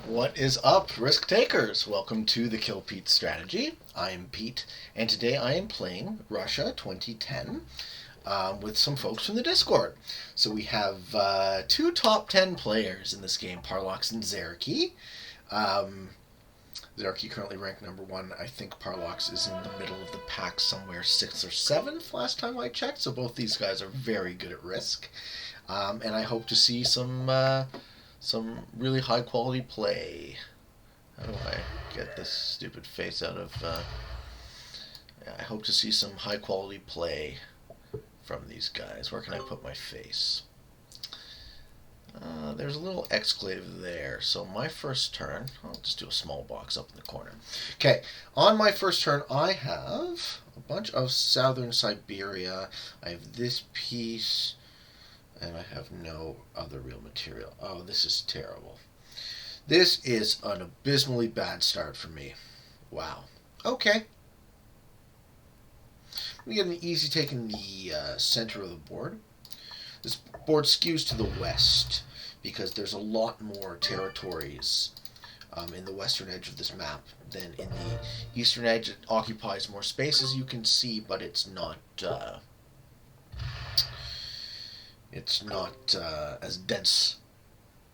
What is up, risk takers? Welcome to the Kill Pete strategy. I am Pete, and today I am playing Russia 2010 with some folks from the Discord. So we have two top 10 players in this game, Parlox and Xerokee. Xerokee currently ranked number one. I think Parlox is in the middle of the pack somewhere, 6th or 7th last time I checked. So both these guys are very good at risk. And I hope to see some really high quality play. How do I get this stupid face out of? I hope to see some high quality play from these guys. Where can I put my face? There's a little exclave there. So my first turn, I'll just do a small box up in the corner. Okay, on my first turn, I have a bunch of southern Siberia. I have this piece. And I have no other real material. Oh, this is terrible. This is an abysmally bad start for me. Wow. Okay. We get an easy take in the center of the board. This board skews to the west because there's a lot more territories in the western edge of this map than in the eastern edge. It occupies more space, as you can see, but it's not as dense.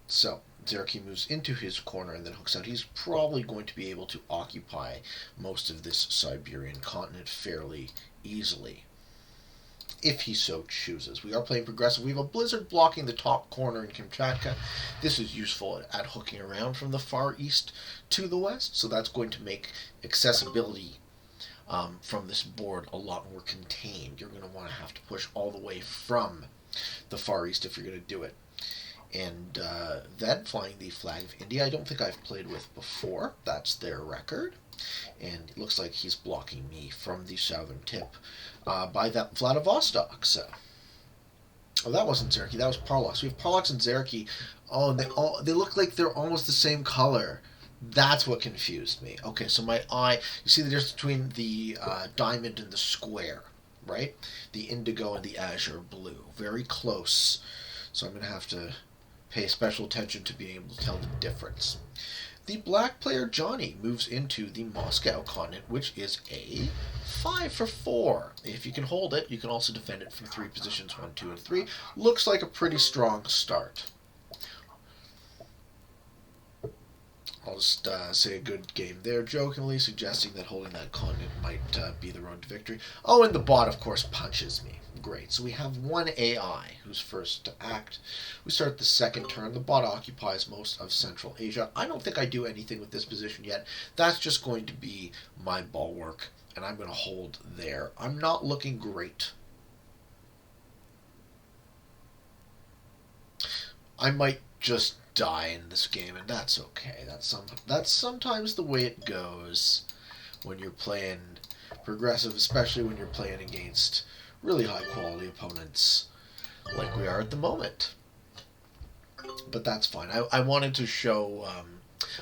So Xerokee moves into his corner and then hooks out. He's probably going to be able to occupy most of this Siberian continent fairly easily, if he so chooses. We are playing progressive. We have a blizzard blocking the top corner in Kamchatka. This is useful at hooking around from the far east to the west, so that's going to make accessibility from this board a lot more contained. You're going to want to have to push all the way from the Far East if you're going to do it. And then flying the flag of India, I don't think I've played with before. That's their record. And it looks like he's blocking me from the southern tip by that Vladivostok. So, oh, that wasn't Xerokee. That was Parlox. We have Parlox and Xerokee. Oh, and they look like they're almost the same color. That's what confused me. Okay, so my eye. You see the difference between the diamond and the square, right? The indigo and the azure blue. Very close. So I'm going to have to pay special attention to being able to tell the difference. The black player Johnny moves into the Moscow continent, which is a 5 for 4. If you can hold it, you can also defend it from 3 positions, 1, 2, and 3. Looks like a pretty strong start. I'll just say a good game there, jokingly, suggesting that holding that continent might be the road to victory. Oh, and the bot, of course, punches me. Great. So we have one AI who's first to act. We start the second turn. The bot occupies most of Central Asia. I don't think I do anything with this position yet. That's just going to be my bulwark, and I'm going to hold there. I'm not looking great. I might just die in this game, and that's okay. That's sometimes the way it goes when you're playing progressive, especially when you're playing against really high quality opponents like we are at the moment. But that's fine. I wanted to show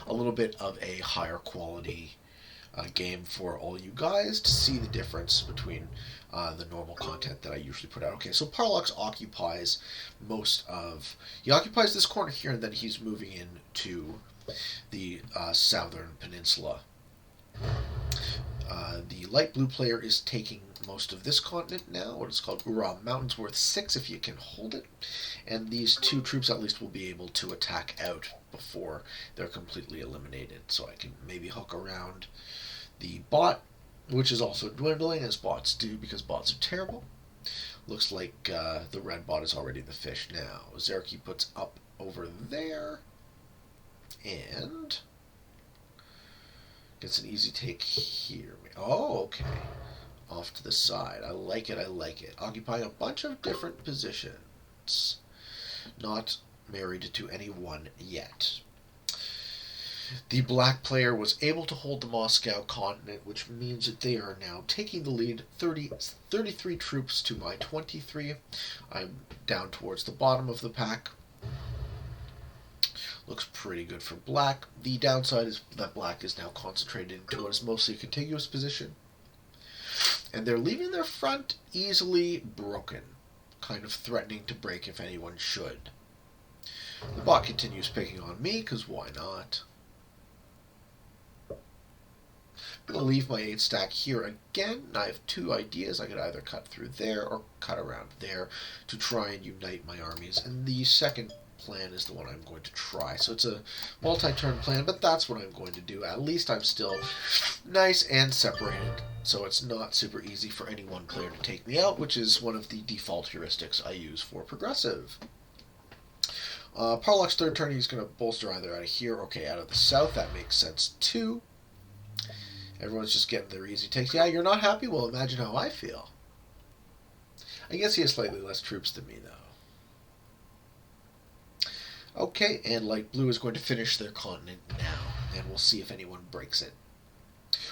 a little bit of a higher quality game for all you guys to see the difference between the normal content that I usually put out. Okay, so Parlox occupies he occupies this corner here, and then he's moving into the southern peninsula. The light blue player is taking most of this continent now, what is called Ural Mountains, worth 6 if you can hold it. And these 2 troops at least will be able to attack out before they're completely eliminated. So I can maybe hook around the bot, which is also dwindling, as bots do, because bots are terrible. Looks like the red bot is already the fish now. Xerokee puts up over there, and gets an easy take here. Oh, okay. Off to the side. I like it, I like it. Occupying a bunch of different positions. Not married to any one yet. The black player was able to hold the Moscow continent, which means that they are now taking the lead, 33 troops to my 23. I'm down towards the bottom of the pack. Looks pretty good for black. The downside is that black is now concentrated into what is mostly a contiguous position. And they're leaving their front easily broken, kind of threatening to break if anyone should. The bot continues picking on me, because why not? I'm going to leave my 8 stack here again. I have two ideas. I could either cut through there or cut around there to try and unite my armies. And the second plan is the one I'm going to try. So it's a multi-turn plan, but that's what I'm going to do. At least I'm still nice and separated, so it's not super easy for any one player to take me out, which is one of the default heuristics I use for progressive. Parlox third turn, he's going to bolster either out of here, okay, out of the south. That makes sense too. Everyone's just getting their easy takes. Yeah, you're not happy? Well, imagine how I feel. I guess he has slightly less troops than me, though. Okay, and light blue is going to finish their continent now, and we'll see if anyone breaks it.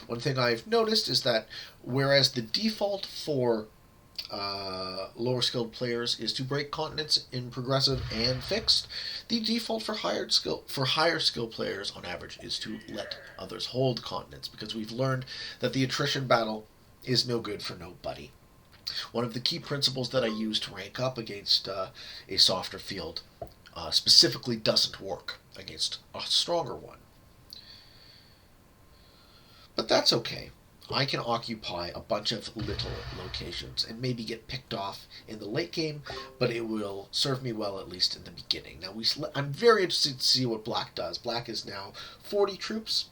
One thing I've noticed is that whereas the default for lower skilled players is to break continents in progressive and fixed, the default for higher skill players on average is to let others hold continents, because we've learned that the attrition battle is no good for nobody. One of the key principles that I use to rank up against a softer field specifically doesn't work against a stronger one. But that's okay. I can occupy a bunch of little locations and maybe get picked off in the late game, but it will serve me well at least in the beginning. Now I'm very interested to see what Black does. Black is now 40 troops,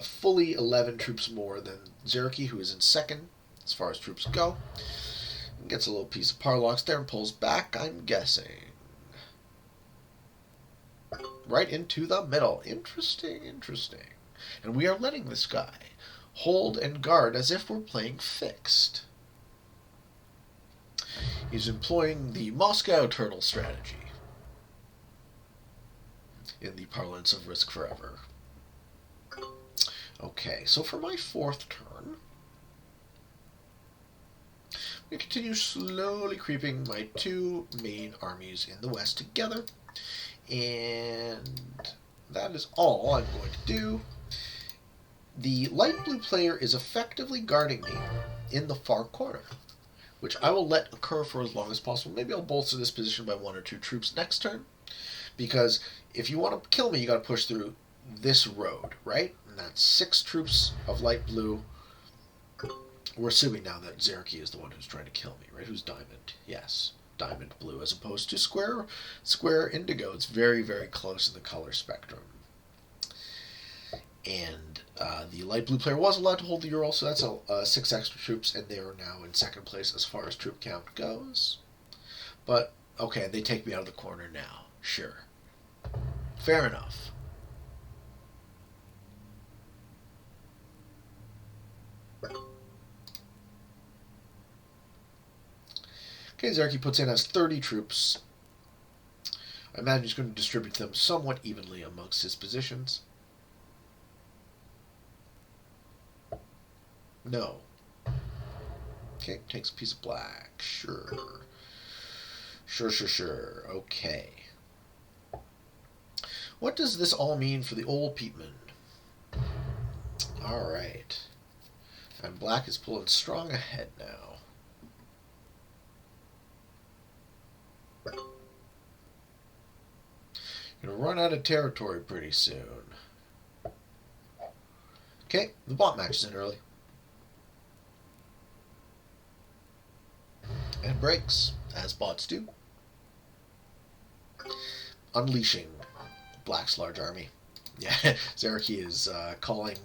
fully 11 troops more than Xerokee, who is in second as far as troops go. Gets a little piece of Parlox there and pulls back, I'm guessing. Right into the middle. Interesting. And we are letting this guy hold and guard as if we're playing fixed. He's employing the Moscow turtle strategy in the parlance of Risk Forever. Okay, so for my fourth turn, we continue slowly creeping my two main armies in the west together, and that is all I'm going to do. The light blue player is effectively guarding me in the far corner, which I will let occur for as long as possible. Maybe I'll bolster this position by 1 or 2 troops next turn, because if you want to kill me, you got to push through this road, right? And that's 6 troops of light blue. We're assuming now that Xerokee is the one who's trying to kill me, right? Who's diamond? Yes, diamond blue, as opposed to square indigo. It's very, very close in the color spectrum. And the light blue player was allowed to hold the Ural, so that's 6 extra troops, and they are now in second place as far as troop count goes. But, okay, they take me out of the corner now. Sure. Fair enough. Okay, Xerokee puts in as 30 troops. I imagine he's going to distribute them somewhat evenly amongst his positions. No. Okay, takes a piece of black. Sure. Okay. What does this all mean for the old Peatman? Alright. And black is pulling strong ahead now. Gonna run out of territory pretty soon. Okay, the bot matches in early. And breaks, as bots do. Unleashing Black's large army. Yeah, Xerokee is calling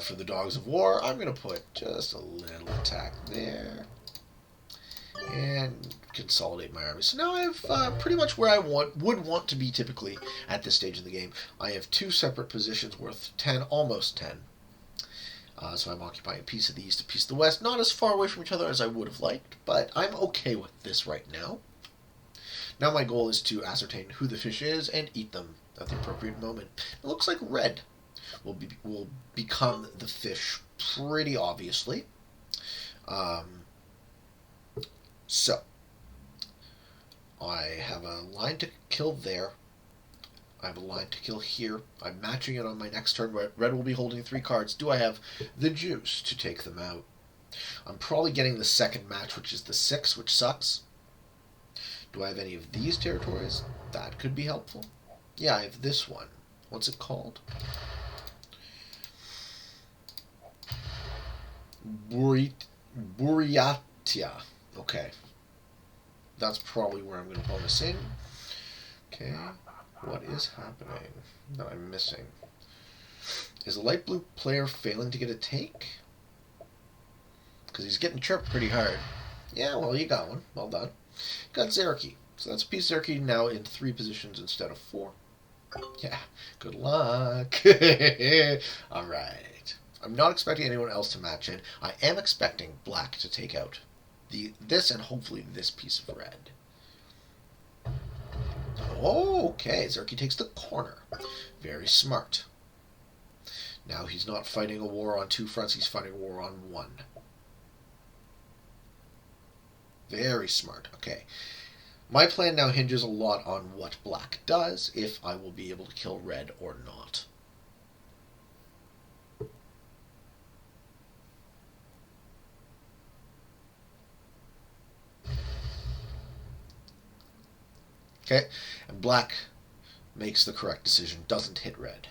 for the Dogs of War. I'm going to put just a little attack there. And consolidate my army. So now I have pretty much where I would want to be typically at this stage of the game. I have 2 separate positions worth 10, almost 10. So I'm occupying a piece of the east, a piece of the west. Not as far away from each other as I would have liked, but I'm okay with this right now. Now my goal is to ascertain who the fish is and eat them at the appropriate moment. It looks like red will become the fish pretty obviously. So I have a line to kill there. I have a line to kill here. I'm matching it on my next turn. Red will be holding 3 cards. Do I have the juice to take them out? I'm probably getting the second match, which is the 6, which sucks. Do I have any of these territories? That could be helpful. Yeah, I have this one. What's it called? Burit Buryatia. Okay. That's probably where I'm going to bonus in. Okay. What is happening that I'm missing? Is the light blue player failing to get a take? Because he's getting chirped pretty hard. Yeah, well, you got one. Well done. Got Xerokee. So that's a piece of Xerokee now in 3 positions instead of 4. Yeah, good luck. Alright. I'm not expecting anyone else to match in. I am expecting black to take out this and hopefully this piece of red. Okay, Xerokee takes the corner. Very smart. Now he's not fighting a war on 2 fronts, he's fighting a war on 1. Very smart. Okay. My plan now hinges a lot on what black does, if I will be able to kill red or not. Okay, and black makes the correct decision, doesn't hit red.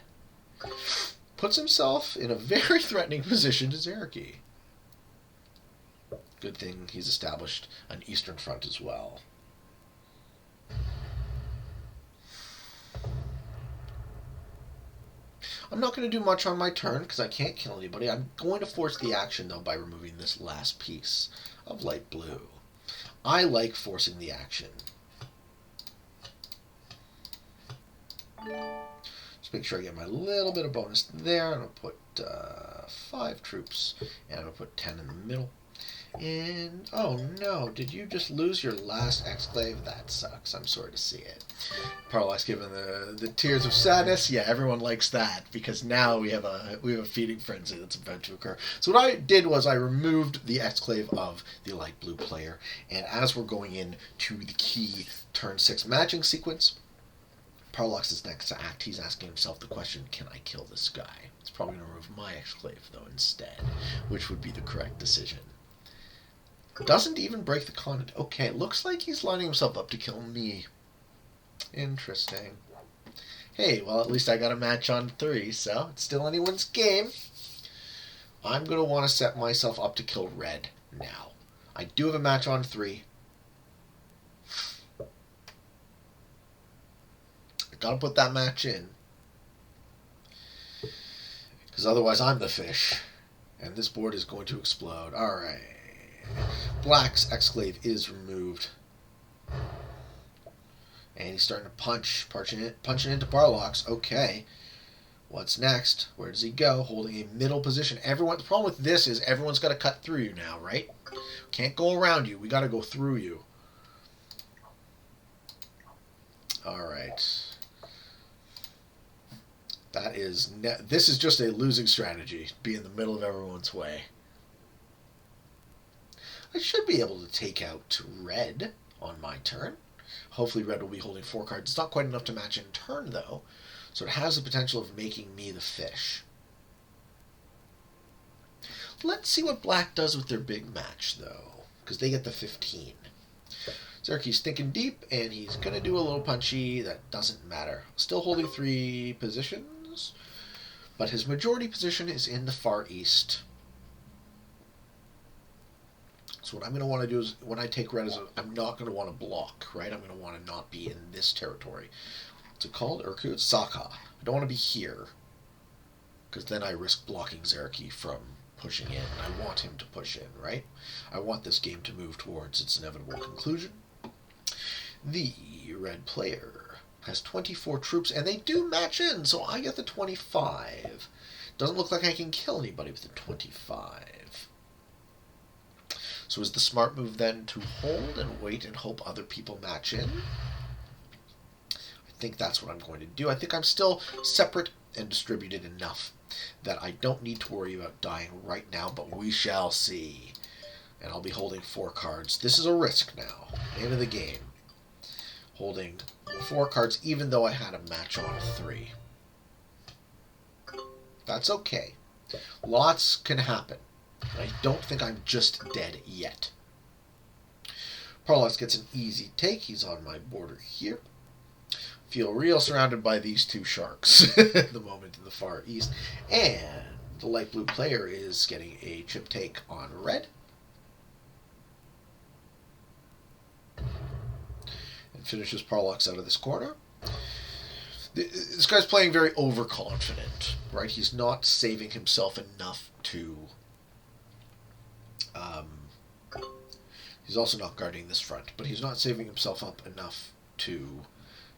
Puts himself in a very threatening position to Xerokee. Good thing he's established an eastern front as well. I'm not going to do much on my turn because I can't kill anybody. I'm going to force the action, though, by removing this last piece of light blue. I like forcing the action. Just make sure I get my little bit of bonus there. I'm going to put 5 troops, and I'm going to put 10 in the middle. And, oh no, did you just lose your last exclave? That sucks. I'm sorry to see it. Parlox given the tears of sadness. Yeah, everyone likes that because now we have a feeding frenzy that's about to occur. So what I did was I removed the exclave of the light blue player, and as we're going into the key turn 6 matching sequence, Parlox's next act, he's asking himself the question, can I kill this guy? It's probably going to remove my exclave, though, instead, which would be the correct decision. Doesn't even break the continent. Okay, looks like he's lining himself up to kill me. Interesting. Hey, well, at least I got a match on 3, so it's still anyone's game. I'm going to want to set myself up to kill red now. I do have a match on 3. I got to put that match in. Because otherwise I'm the fish. And this board is going to explode. Alright. Black's exclave is removed. And he's starting to punching into Parlox. Okay. What's next? Where does he go? Holding a middle position. The problem with this is everyone's got to cut through you now, right? Can't go around you. We got to go through you. Alright. This is just a losing strategy. Be in the middle of everyone's way. I should be able to take out red on my turn. Hopefully red will be holding 4 cards. It's not quite enough to match in turn, though. So it has the potential of making me the fish. Let's see what black does with their big match, though. Because they get the 15. Xerokee's thinking deep, and he's going to do a little punchy. That doesn't matter. Still holding 3 positions. But his majority position is in the far east. So what I'm going to want to do is, when I take red, I'm not going to want to block, right? I'm going to want to not be in this territory. What's it called? Xerokee? It's Saka. I don't want to be here, because then I risk blocking Xerokee from pushing in. I want him to push in, right? I want this game to move towards its inevitable conclusion. The red player has 24 troops, and they do match in, so I get the 25. Doesn't look like I can kill anybody with the 25. So is the smart move then to hold and wait and hope other people match in? I think that's what I'm going to do. I think I'm still separate and distributed enough that I don't need to worry about dying right now, but we shall see. And I'll be holding 4 cards. This is a risk now. Name of the game. Holding 4 cards even though I had a match on 3. That's okay. Lots can happen. I don't think I'm just dead yet. Parlox gets an easy take. He's on my border here. Feel real surrounded by these 2 sharks at the moment in the far east. And the light blue player is getting a chip take on red. And finishes Parlox out of this corner. This guy's playing very overconfident, right? He's not saving himself enough to... he's also not guarding this front, but he's not saving himself up enough to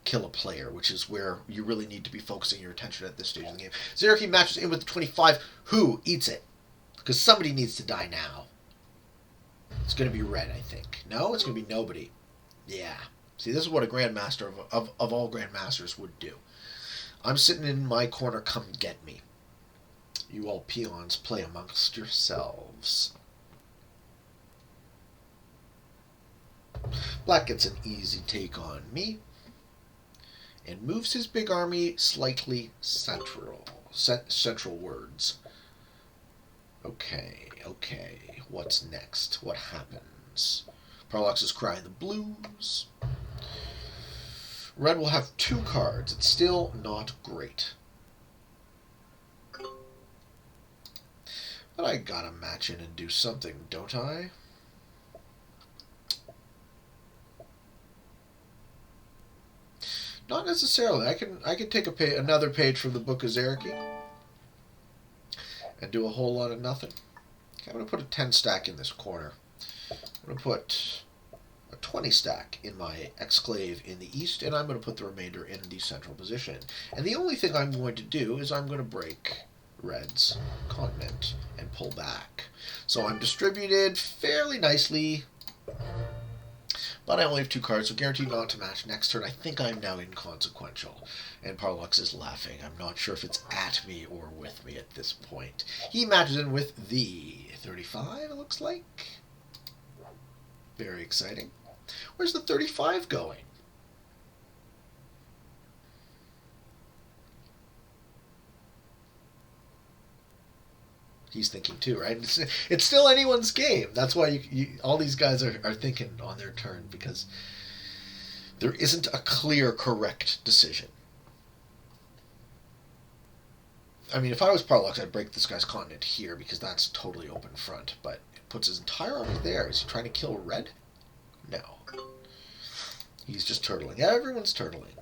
kill a player, which is where you really need to be focusing your attention at this stage of the game. Xerokee matches in with the 25. Who eats it? Because somebody needs to die now. It's going to be red, I think. No, it's going to be nobody. Yeah. See, this is what a Grandmaster of all Grandmasters would do. I'm sitting in my corner, come get me. You all peons play amongst yourselves. Black gets an easy take on me. And moves his big army slightly centralwards. Okay. What's next? What happens? Parlox is crying the blues. Red will have 2 cards. It's still not great. But I gotta match in and do something, don't I? Not necessarily. I can take another page from the Book of Xerokee and do a whole lot of nothing. Okay, I'm going to put a 10 stack in this corner. I'm going to put a 20 stack in my exclave in the east, and I'm going to put the remainder in the central position. And the only thing I'm going to do is I'm going to break Red's continent and pull back. So I'm distributed fairly nicely. But I only have 2 cards, so guaranteed not to match next turn. I think I'm now inconsequential. And Parlox is laughing. I'm not sure if it's at me or with me at this point. He matches in with the 35, it looks like. Very exciting. Where's the 35 going? He's thinking too, right? It's still anyone's game. That's why all these guys are thinking on their turn, because there isn't a clear, correct decision. I mean, if I was Parlox, I'd break this guy's continent here, because that's totally open front, but it puts his entire army there. Is he trying to kill red? No. He's just turtling. Everyone's turtling.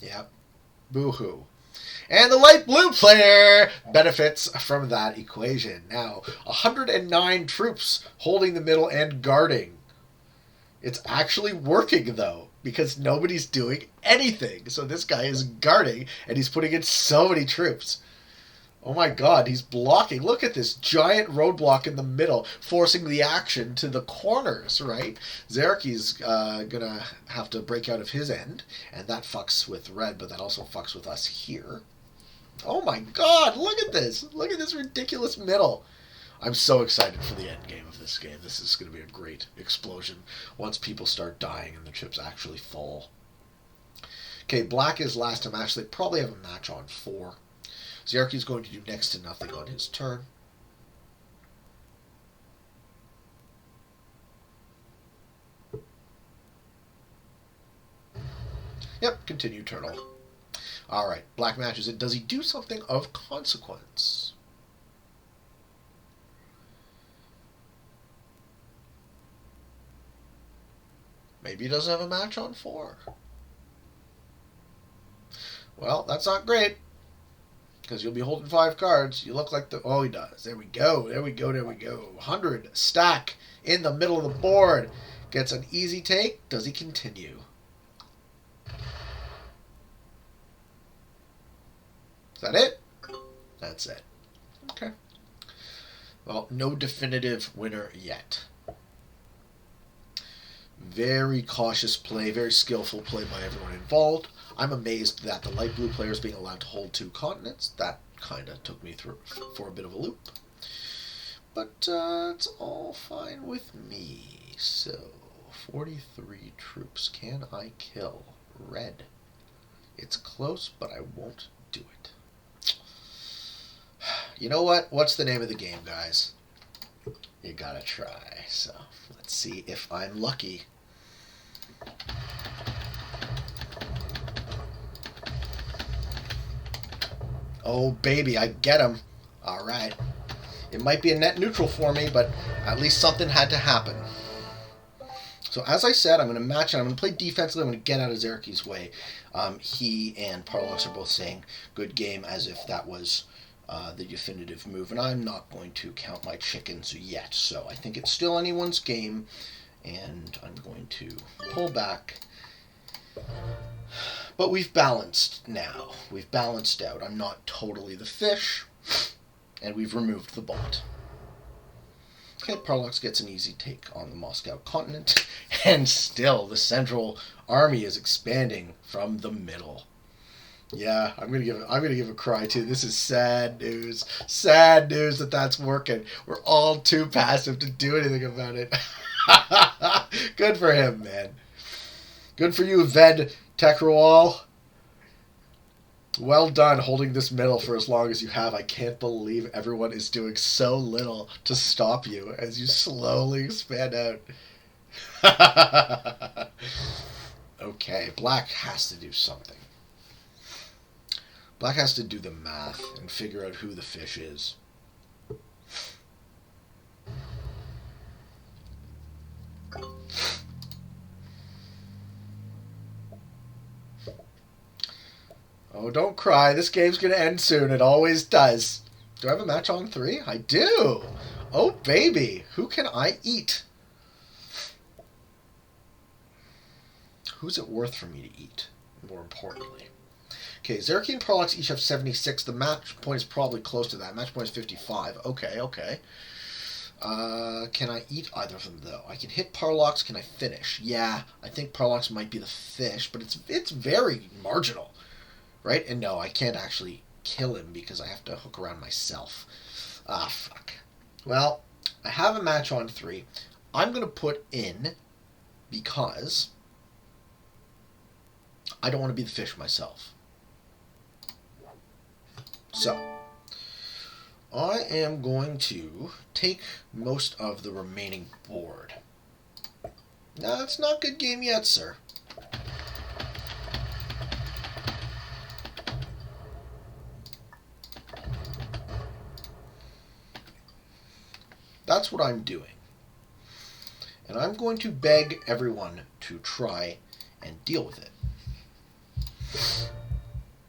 Yep. Boo-hoo. And the light blue player benefits from that equation. Now, 109 troops holding the middle and guarding. It's actually working, though, because nobody's doing anything. So this guy is guarding, and he's putting in so many troops. Oh my god, he's blocking. Look at this giant roadblock in the middle, forcing the action to the corners, right? Xerokee's gonna have to break out of his end, and that fucks with red, but that also fucks with us here. Oh my god, look at this. Look at this ridiculous middle. I'm so excited for the end game of this game. This is going to be a great explosion once people start dying and the chips actually fall. Okay, black is last to match. They probably have a match on 4. Xerokee's going to do next to nothing on his turn. Yep, continue turtle. Alright, black matches it. Does he do something of consequence? Maybe he doesn't have a match on 4. Well, that's not great, because you'll be holding 5 cards. You look like the... Oh, he does. There we go. There we go. There we go. 100 stack in the middle of the board. Gets an easy take. Does he continue? Is that it? That's it. Okay. Well, no definitive winner yet. Very cautious play, very skillful play by everyone involved. I'm amazed that the light blue player is being allowed to hold 2 continents. That kind of took me through for a bit of a loop. But it's all fine with me. So, 43 troops. Can I kill red? It's close, but I won't do it. You know what? What's the name of the game, guys? You gotta try. So, let's see if I'm lucky. Oh, baby, I get him. All right. It might be a net neutral for me, but at least something had to happen. So as I said, I'm going to match it. I'm going to play defensively. I'm going to get out of Xerokee's way. He and Parlox are both saying good game as if that was the definitive move. And I'm not going to count my chickens yet. So I think it's still anyone's game. And I'm going to pull back. But we've balanced now. We've balanced out. I'm not totally the fish. And we've removed the bot. Okay, Parlox gets an easy take on the Moscow continent, and still the Central Army is expanding from the middle. Yeah, I'm gonna give a cry too. This is sad news. Sad news that that's working. We're all too passive to do anything about it. Good for him, man. Good for you, Ved Tekrawal. Well done holding this middle for as long as you have. I can't believe everyone is doing so little to stop you as you slowly expand out. Okay, Black has to do something. Black has to do the math and figure out who the fish is. Oh, don't cry. This game's going to end soon. It always does. Do I have a match on 3? I do. Oh, baby. Who can I eat? Who's it worth for me to eat, more importantly? Okay, Xerokee and Parlox each have 76. The match point is probably close to that. Match point is 55. Okay. Can I eat either of them, though? I can hit Parlox. Can I finish? Yeah, I think Parlox might be the fish, but it's very marginal. Right? And no, I can't actually kill him because I have to hook around myself. Ah, fuck. Well, I have a match on 3. I'm going to put in because I don't want to be the fish myself. So, I am going to take most of the remaining board. No, it's not a good game yet, sir. That's what I'm doing. And I'm going to beg everyone to try and deal with it.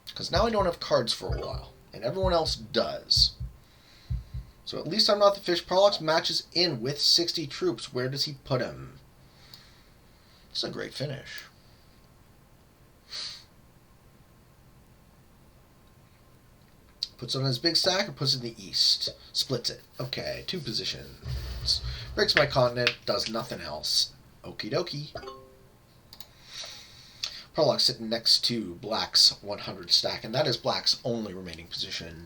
Because now I don't have cards for a while. And everyone else does. So at least I'm not the fish. Parlox matches in with 60 troops. Where does he put him? It's a great finish. Puts it on his big stack or puts it in the east. Splits it. Okay, 2 positions. Breaks my continent. Does nothing else. Okie dokie. Parlox sitting next to Black's 100 stack, and that is Black's only remaining position.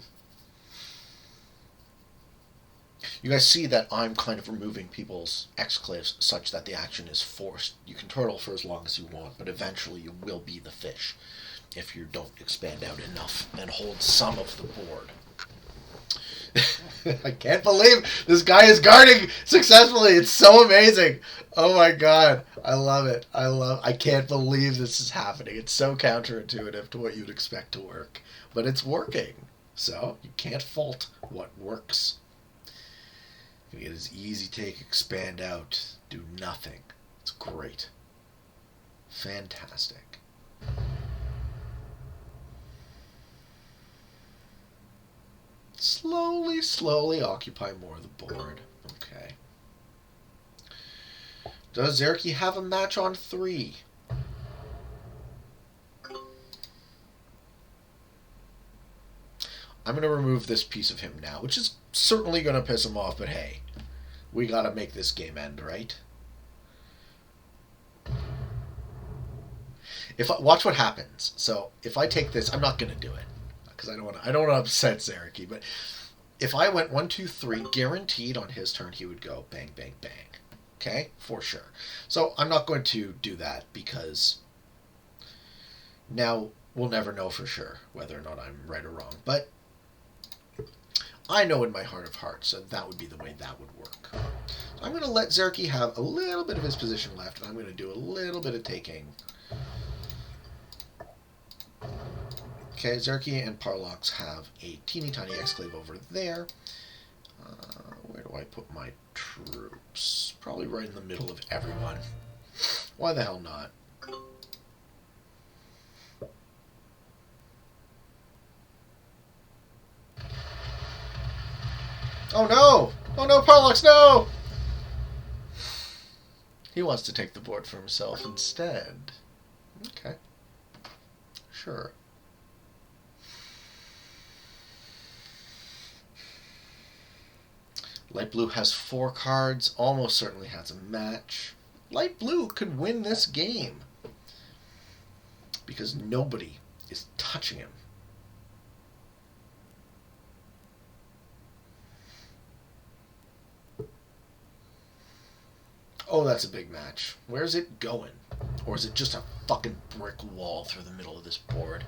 You guys see that I'm kind of removing people's exclaves such that the action is forced. You can turtle for as long as you want, but eventually you will be the fish if you don't expand out enough and hold some of the board. I can't believe this guy is guarding successfully. It's so amazing. Oh my god. I love it. I can't believe this is happening. It's so counterintuitive to what you'd expect to work. But it's working. So you can't fault what works. You get his easy take, expand out, do nothing. It's great. Fantastic. Slowly occupy more of the board. Okay. Does Xerokee have a match on 3? I'm going to remove this piece of him now, which is certainly going to piss him off, but hey, we got to make this game end, right? Watch what happens. So if I take this, I'm not going to do it because I don't want to upset Xerokee, but if I went 1, 2, 3, guaranteed on his turn he would go bang, bang, bang. Okay? For sure. So I'm not going to do that because now we'll never know for sure whether or not I'm right or wrong. But I know in my heart of hearts that that would be the way that would work. So I'm going to let Xerokee have a little bit of his position left, and I'm going to do a little bit of taking. Okay, Xerokee and Parlox have a teeny tiny exclave over there. Where do I put my troops? Probably right in the middle of everyone. Why the hell not? Oh no! Oh no, Parlox, no! He wants to take the board for himself instead. Okay. Sure. Light blue has 4 cards, almost certainly has a match. Light blue could win this game because nobody is touching him. Oh, that's a big match. Where's it going? Or is it just a fucking brick wall through the middle of this board?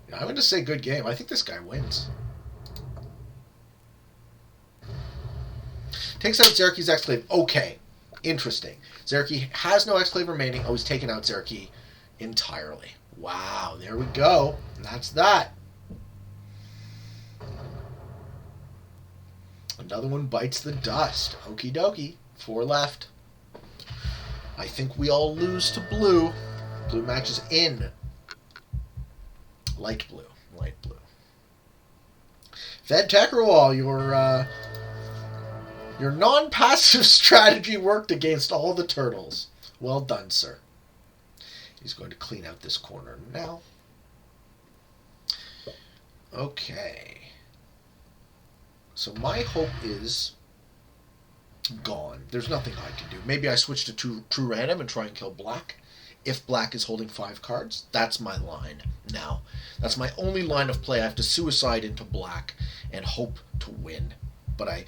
Yeah, I'm going to say good game. I think this guy wins. Takes out Xerokee's exclave. Okay. Interesting. Xerokee has no exclave remaining. Oh, he's taken out Xerokee entirely. Wow. There we go. And that's that. Another one bites the dust. Okie dokie. 4 left. I think we all lose to blue. Blue matches in. Light blue. Light blue. Fed Tekkerwall, your non-passive strategy worked against all the turtles. Well done, sir. He's going to clean out this corner now. Okay. So my hope is gone. There's nothing I can do. Maybe I switch to true random and try and kill black. If black is holding 5 cards, that's my line now. That's my only line of play. I have to suicide into black and hope to win. But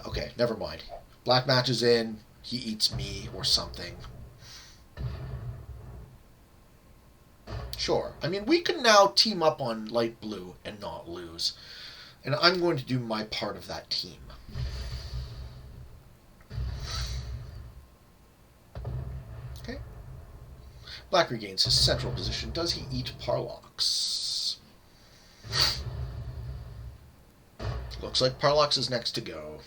okay, never mind. Black matches in, he eats me or something. Sure. I mean, we can now team up on light blue and not lose. And I'm going to do my part of that team. Okay. Black regains his central position. Does he eat Parlox? Looks like Parlox is next to go.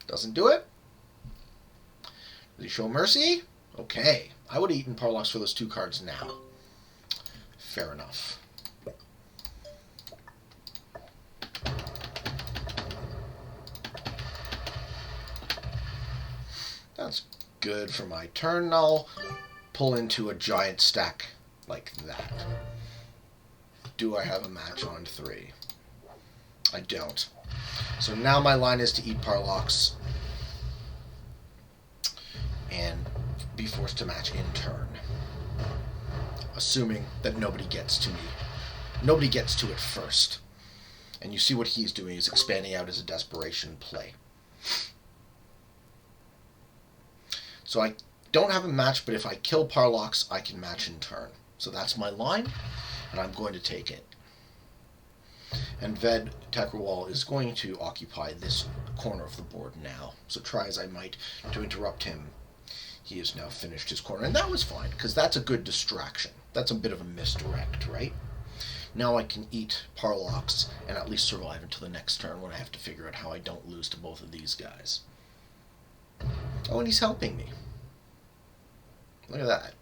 Doesn't do it. Does he show mercy? Okay. I would have eaten Parlox for those 2 cards now. Fair enough. That's good for my turn. I'll pull into a giant stack like that. Do I have a match on 3? I don't. So now my line is to eat Parlox and be forced to match in turn. Assuming that nobody gets to me. Nobody gets to it first. And you see what he's doing. He's expanding out as a desperation play. So I don't have a match, but if I kill Parlox, I can match in turn. So that's my line, and I'm going to take it. And Fed Tekkerwall is going to occupy this corner of the board now. So try as I might to interrupt him, he has now finished his corner. And that was fine, because that's a good distraction. That's a bit of a misdirect, right? Now I can eat Parlox and at least survive until the next turn when I have to figure out how I don't lose to both of these guys. Oh, and he's helping me. Look at that.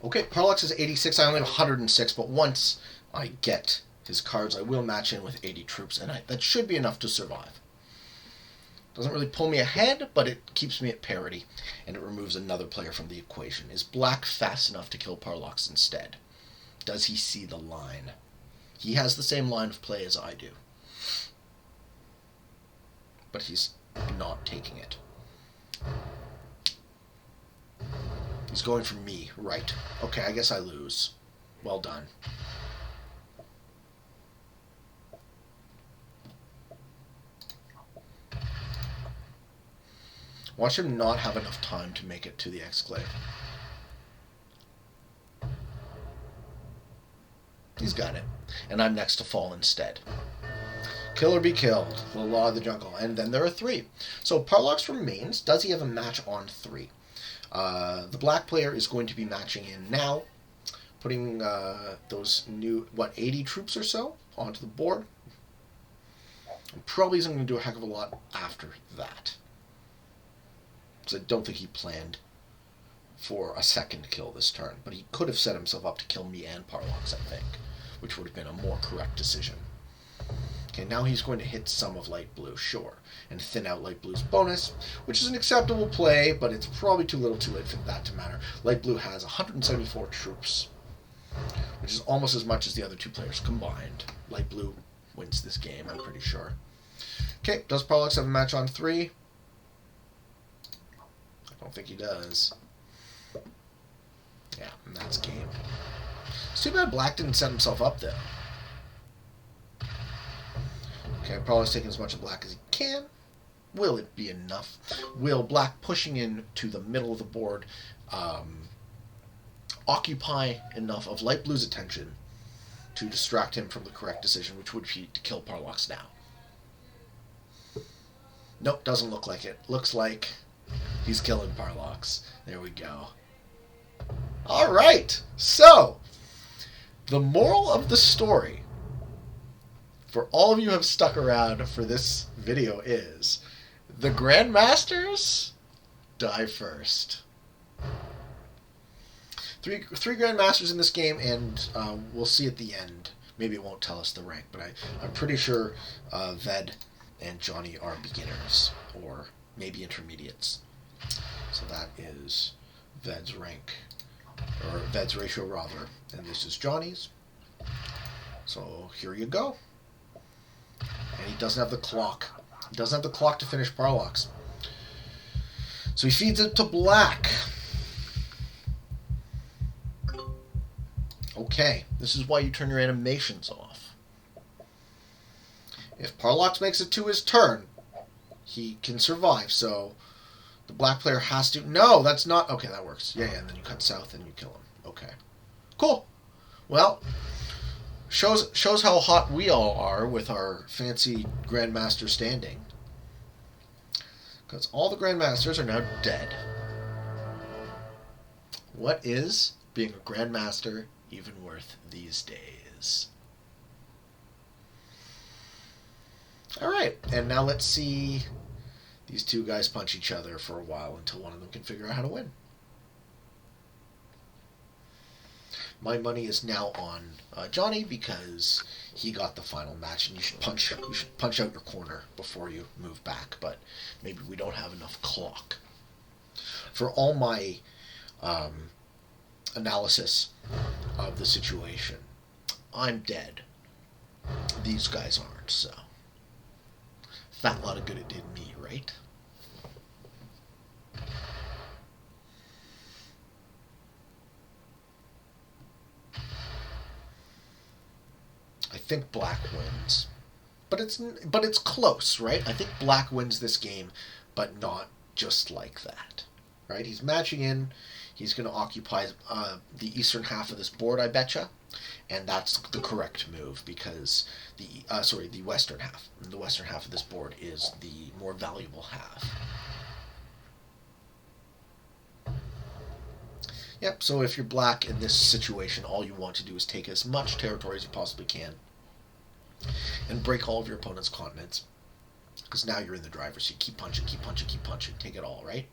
Okay, Parlox is 86. I only have 106, but once I get his cards, I will match in with 80 troops, and that should be enough to survive. Doesn't really pull me ahead, but it keeps me at parity, and it removes another player from the equation. Is black fast enough to kill Parlox instead? Does he see the line? He has the same line of play as I do. But he's not taking it. He's going for me, right. Okay, I guess I lose. Well done. Watch him not have enough time to make it to the exclave. He's got it. and I'm next to fall instead. Kill or be killed, the law of the jungle. And then there are 3. So Parlox remains. Does he have a match on 3? The black player is going to be matching in now, putting those new, 80 troops or so onto the board. Probably isn't going to do a heck of a lot after that. Because I don't think he planned for a second kill this turn. But he could have set himself up to kill me and Parlox, I think, which would have been a more correct decision. Okay, now he's going to hit some of light blue, sure, and thin out light blue's bonus, which is an acceptable play, but it's probably too little too late for that to matter. Light blue has 174 troops, which is almost as much as the other 2 players combined. Light blue wins this game, I'm pretty sure. Okay, does Parlox have a match on 3? I don't think he does. Yeah, and that's game. It's too bad black didn't set himself up, though. Okay, Parlox taking as much of black as he can. Will it be enough? Will black pushing in to the middle of the board occupy enough of light blue's attention to distract him from the correct decision, which would be to kill Parlox now? Nope, doesn't look like it. Looks like he's killing Parlox. There we go. All right, so the moral of the story, for all of you who have stuck around for this video, is the Grandmasters die first. Three Grandmasters in this game, and we'll see at the end. Maybe it won't tell us the rank, but I'm pretty sure Ved and Johnny are beginners, or maybe intermediates. So that is Ved's rank, or Ved's ratio rather, and this is Johnny's. So here you go. And he doesn't have the clock. He doesn't have the clock to finish Parlox. So he feeds it to black. Okay, this is why you turn your animations off. If Parlox makes it to his turn, he can survive, so the black player has to... No, that's not... Okay, that works. Yeah, and then you cut south and you kill him. Okay. Cool. Well, shows how hot we all are with our fancy Grandmaster standing. Because all the Grandmasters are now dead. What is being a Grandmaster even worth these days? Alright, and now let's see these 2 guys punch each other for a while until one of them can figure out how to win. My money is now on Johnny because he got the final match, and you should punch out your corner before you move back, but maybe we don't have enough clock. For all my analysis of the situation, I'm dead. These guys aren't, so fat lot of good it did me, right? I think black wins, but it's close, right? I think black wins this game, but not just like that, right? He's matching in. He's going to occupy the eastern half of this board, I betcha, and that's the correct move because the western half. The western half of this board is the more valuable half. Yep, so if you're black in this situation, all you want to do is take as much territory as you possibly can and break all of your opponent's continents, because now you're in the driver's seat. Keep punching, keep punching, keep punching. Take it all, right?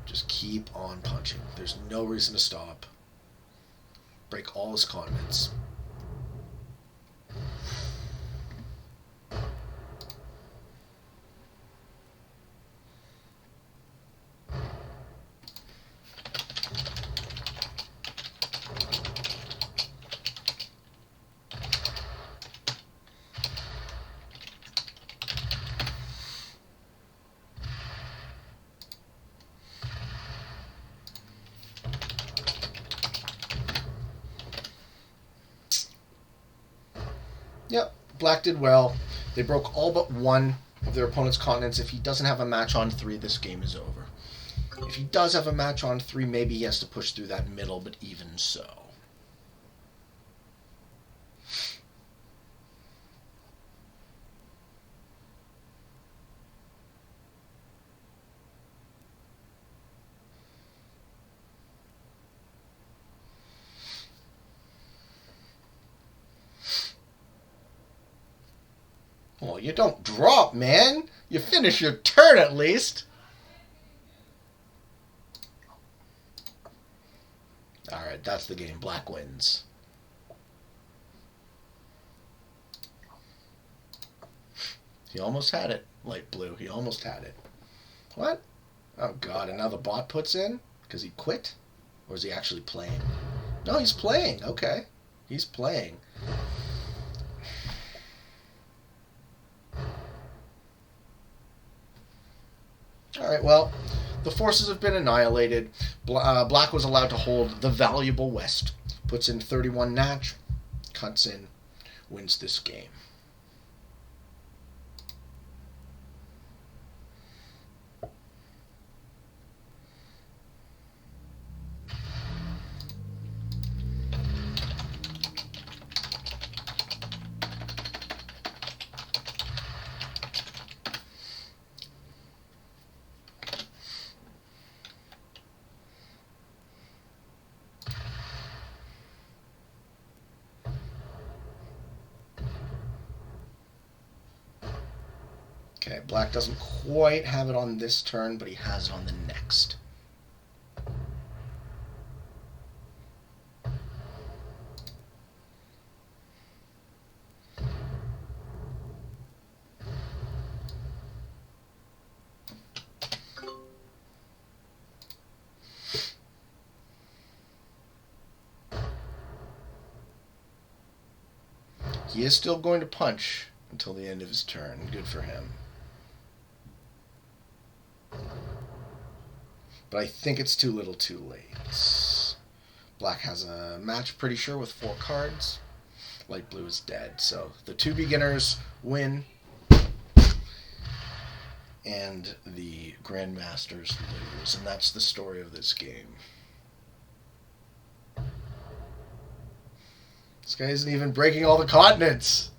Just keep on punching. There's no reason to stop. Break all his continents. Yep, black did well. They broke all but one of their opponent's continents. If he doesn't have a match on 3, this game is over. If he does have a match on 3, maybe he has to push through that middle, but even so. Well, you don't drop, man. You finish your turn at least. Alright, that's the game. Black wins. He almost had it. Light blue. He almost had it. What? Oh, God. And now the bot puts in? Because he quit? Or is he actually playing? No, he's playing. Okay. He's playing. Alright, well, the forces have been annihilated. Black was allowed to hold the valuable West. Puts in 31 natch. Cuts in. Wins this game. Okay, black doesn't quite have it on this turn, but he has it on the next. He is still going to punch until the end of his turn. Good for him. But I think it's too little too late. Black has a match, pretty sure, with 4 cards. Light blue is dead. So the 2 beginners win. And the Grandmasters lose. And that's the story of this game. This guy isn't even breaking all the continents.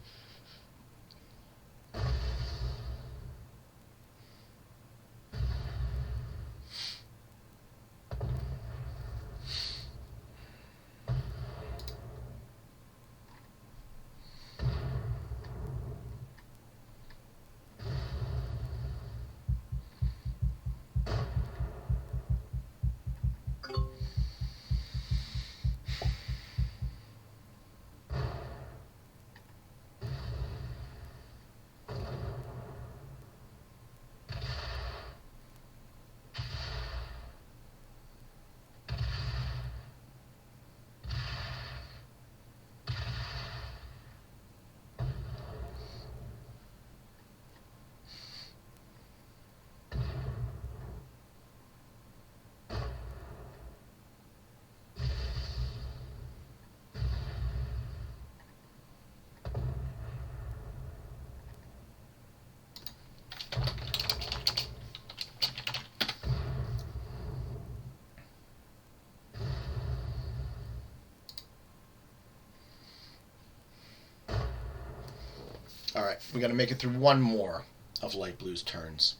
Alright, we got to make it through one more of light blue's turns.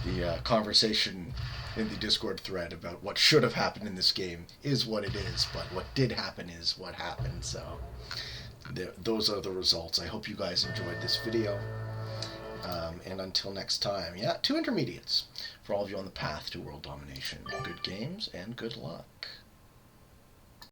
The conversation in the Discord thread about what should have happened in this game is what it is, but what did happen is what happened. So those are the results. I hope you guys enjoyed this video. And until next time, yeah, 2 intermediates for all of you on the path to world domination. Good games and good luck.